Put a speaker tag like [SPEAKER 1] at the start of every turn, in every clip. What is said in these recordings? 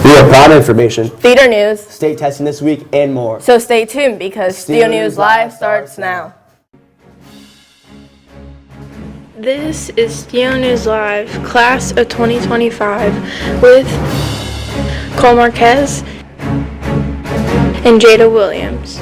[SPEAKER 1] We have broad information,
[SPEAKER 2] theater news,
[SPEAKER 1] state testing this week, and more.
[SPEAKER 2] So stay tuned because Steele News Live starts now.
[SPEAKER 3] This is Steele News Live, class of 2025, with Marquez and Jada Williams.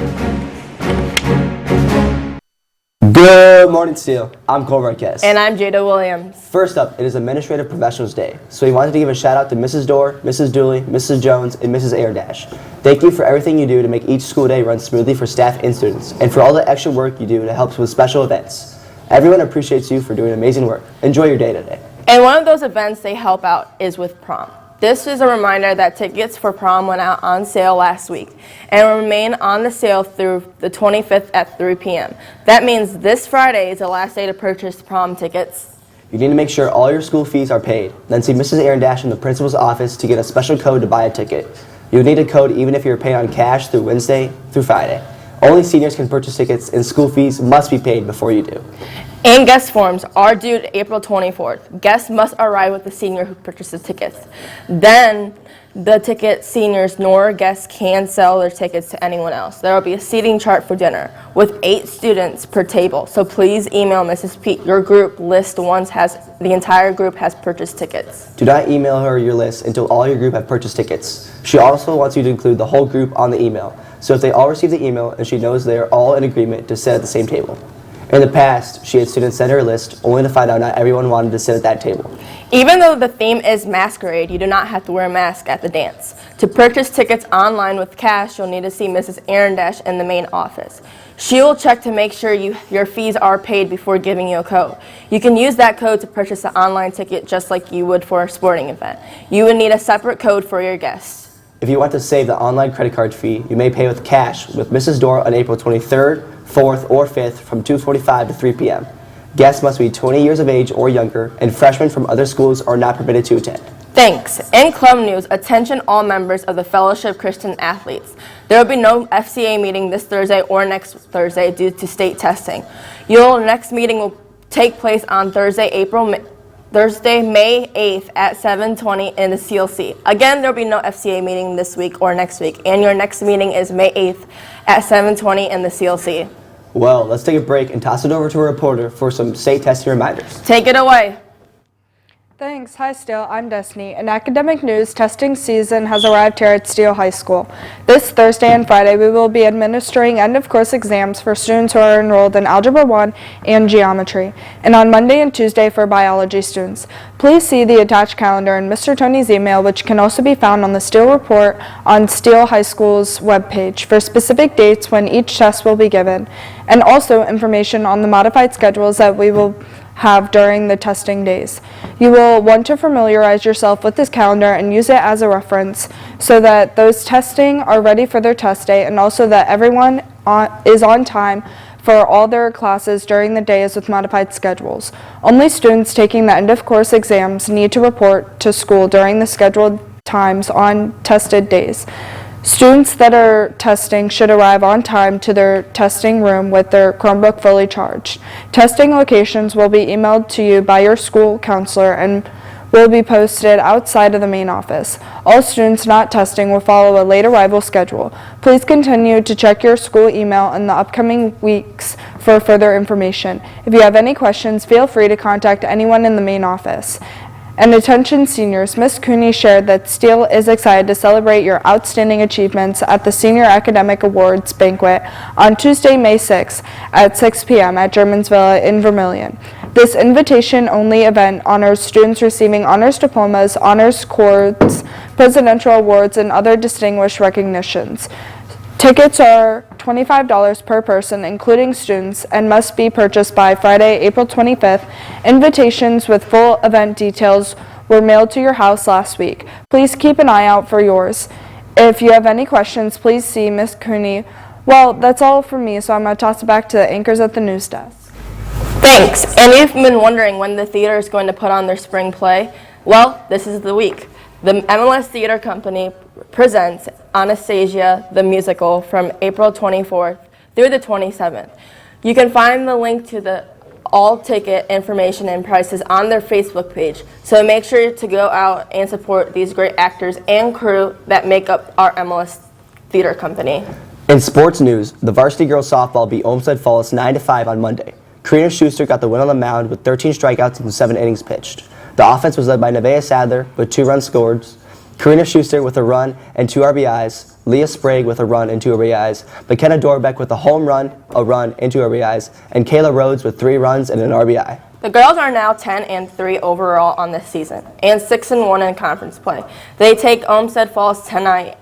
[SPEAKER 1] Good morning, Steele. I'm Marquez.
[SPEAKER 2] And I'm Jada Williams.
[SPEAKER 1] First up, it is Administrative Professionals Day, so we wanted to give a shout out to Mrs. Dorr, Mrs. Dooley, Mrs. Jones, and Mrs. Airdash. Thank you for everything you do to make each school day run smoothly for staff and students, and for all the extra work you do to help with special events. Everyone appreciates you for doing amazing work. Enjoy your day today.
[SPEAKER 2] And one of those events they help out is with prom. This is a reminder that tickets for prom went out on sale last week and will remain on the sale through the 25th at 3 p.m. That means this Friday is the last day to purchase prom tickets.
[SPEAKER 1] You need to make sure all your school fees are paid. Then see Mrs. Airdash in the principal's office to get a special code to buy a ticket. You need a code even if you're paying on cash through Wednesday through Friday. Only seniors can purchase tickets and school fees must be paid before you do.
[SPEAKER 2] And guest forms are due April 24th. Guests must arrive with the senior who purchases tickets. Then the ticket seniors nor guests can sell their tickets to anyone else. There will be a seating chart for dinner with 8 students per table. So please email Mrs. Pete your group list once the entire group has purchased tickets.
[SPEAKER 1] Do not email her your list until all your group have purchased tickets. She also wants you to include the whole group on the email. So if they all receive the email and she knows they are all in agreement to sit at the same table. In the past, she had students send her a list only to find out not everyone wanted to sit at that table.
[SPEAKER 2] Even though the theme is masquerade, you do not have to wear a mask at the dance. To purchase tickets online with cash, you'll need to see Mrs. Arendash in the main office. She will check to make sure your fees are paid before giving you a code. You can use that code to purchase an online ticket just like you would for a sporting event. You would need a separate code for your guests.
[SPEAKER 1] If you want to save the online credit card fee, you may pay with cash with Mrs. Dorr on April 23rd, 4th, or 5th from 2:45 to 3 p.m. Guests must be 20 years of age or younger, and freshmen from other schools are not permitted to attend.
[SPEAKER 2] Thanks. In club news, attention all members of the Fellowship Christian Athletes. There will be no FCA meeting this Thursday or next Thursday due to state testing. Your next meeting will take place on Thursday, May 8th at 7:20 in the CLC. Again, there will be no FCA meeting this week or next week, and your next meeting is May 8th at 7:20 in the CLC.
[SPEAKER 1] Well, let's take a break and toss it over to a reporter for some state testing reminders.
[SPEAKER 2] Take it away.
[SPEAKER 4] Thanks. Hi, Steele. I'm Destiny. In academic news, testing season has arrived here at Steele High School. This Thursday and Friday, we will be administering end-of-course exams for students who are enrolled in Algebra 1 and Geometry, and on Monday and Tuesday for biology students. Please see the attached calendar in Mr. Tony's email, which can also be found on the Steele report on Steele High School's webpage for specific dates when each test will be given, and also information on the modified schedules that we will have during the testing days. You will want to familiarize yourself with this calendar and use it as a reference so that those testing are ready for their test day, and also that everyone is on time for all their classes during the days with modified schedules. Only students taking the end-of-course exams need to report to school during the scheduled times on tested days. Students that are testing should arrive on time to their testing room with their Chromebook fully charged. Testing locations will be emailed to you by your school counselor and will be posted outside of the main office. All students not testing will follow a late arrival schedule. Please continue to check your school email in the upcoming weeks for further information. If you have any questions, feel free to contact anyone in the main office. And attention seniors, Ms. Cooney shared that Steele is excited to celebrate your outstanding achievements at the Senior Academic Awards Banquet on Tuesday, May 6th at 6 p.m. at Germans Villa in Vermillion. This invitation-only event honors students receiving honors diplomas, honors cords, presidential awards, and other distinguished recognitions. Tickets are $25 per person, including students, and must be purchased by Friday, April 25th. Invitations with full event details were mailed to your house last week. Please keep an eye out for yours. If you have any questions, please see Ms. Cooney. Well, that's all from me, so I'm going to toss it back to the anchors at the news desk.
[SPEAKER 2] Thanks. And if you've been wondering when the theater is going to put on their spring play, well, this is the week. The MLS Theater Company presents Anastasia the Musical from April 24th through the 27th. You can find the link to all ticket information and prices on their Facebook page. So make sure to go out and support these great actors and crew that make up our MLS theater company.
[SPEAKER 1] In sports news, the varsity girls softball beat Olmsted Falls 9-5 on Monday. Karina Schuster got the win on the mound with 13 strikeouts and 7 innings pitched. The offense was led by Nevaeh Sadler with 2 runs scored, Karina Schuster with a run and 2 RBIs, Leah Sprague with a run and 2 RBIs, McKenna Dorbeck with a home run, a run, and 2 RBIs, and Kayla Rhodes with 3 runs and an RBI.
[SPEAKER 2] The girls are now 10-3 overall on this season and 6-1 in conference play. They take Olmsted Falls tonight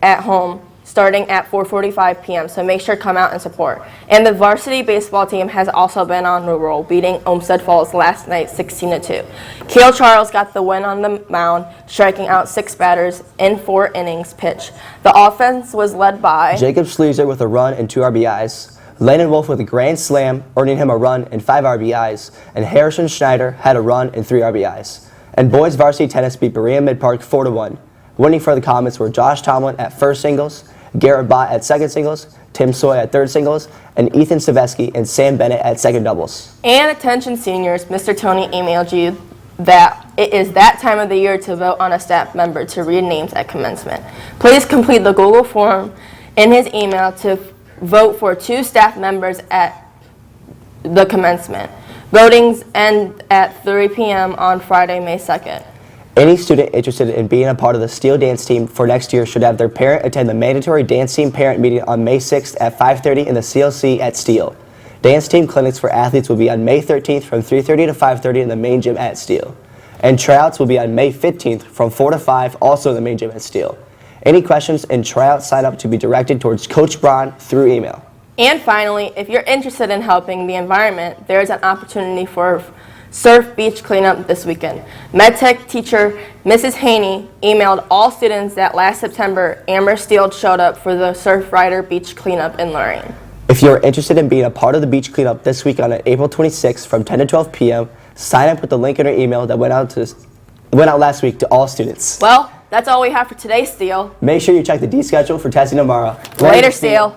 [SPEAKER 2] at home, starting at 4:45 p.m., so make sure to come out and support. And the varsity baseball team has also been on a roll, beating Olmsted Falls last night 16-2. Keel Charles got the win on the mound, striking out 6 batters in 4 innings pitched. The offense was led by
[SPEAKER 1] Jacob Schleiser with a run and 2 RBIs, Landon Wolf with a grand slam, earning him a run and 5 RBIs, and Harrison Schneider had a run and 3 RBIs. And boys varsity tennis beat Berea Mid-Park 4-1. Winning for the Comets were Josh Tomlin at first singles, Garrett Bott at second singles, Tim Soy at third singles, and Ethan Saveski and Sam Bennett at second doubles.
[SPEAKER 2] And attention seniors, Mr. Tony emailed you that it is that time of the year to vote on a staff member to read names at commencement. Please complete the Google form in his email to vote for 2 staff members at the commencement. Votings end at 3 p.m. on Friday, May 2nd.
[SPEAKER 1] Any student interested in being a part of the Steele dance team for next year should have their parent attend the mandatory dance team parent meeting on May 6th at 5:30 in the CLC at Steele. Dance team clinics for athletes will be on May 13th from 3:30 to 5:30 in the main gym at Steele. And tryouts will be on May 15th from 4 to 5, also in the main gym at Steele. Any questions and tryout sign up to be directed towards Coach Braun through email.
[SPEAKER 2] And finally, if you're interested in helping the environment, there is an opportunity for surf beach cleanup this weekend. MedTech teacher Mrs. Haney emailed all students that last September Amber Steele showed up for the Surf Rider beach cleanup in Lorraine.
[SPEAKER 1] If you're interested in being a part of the beach cleanup this week on April 26th from 10 to 12 p.m., sign up with the link in our email that went out last week to all students.
[SPEAKER 2] Well, that's all we have for today, Steele.
[SPEAKER 1] Make sure you check the D schedule for testing tomorrow.
[SPEAKER 2] Later, Steele.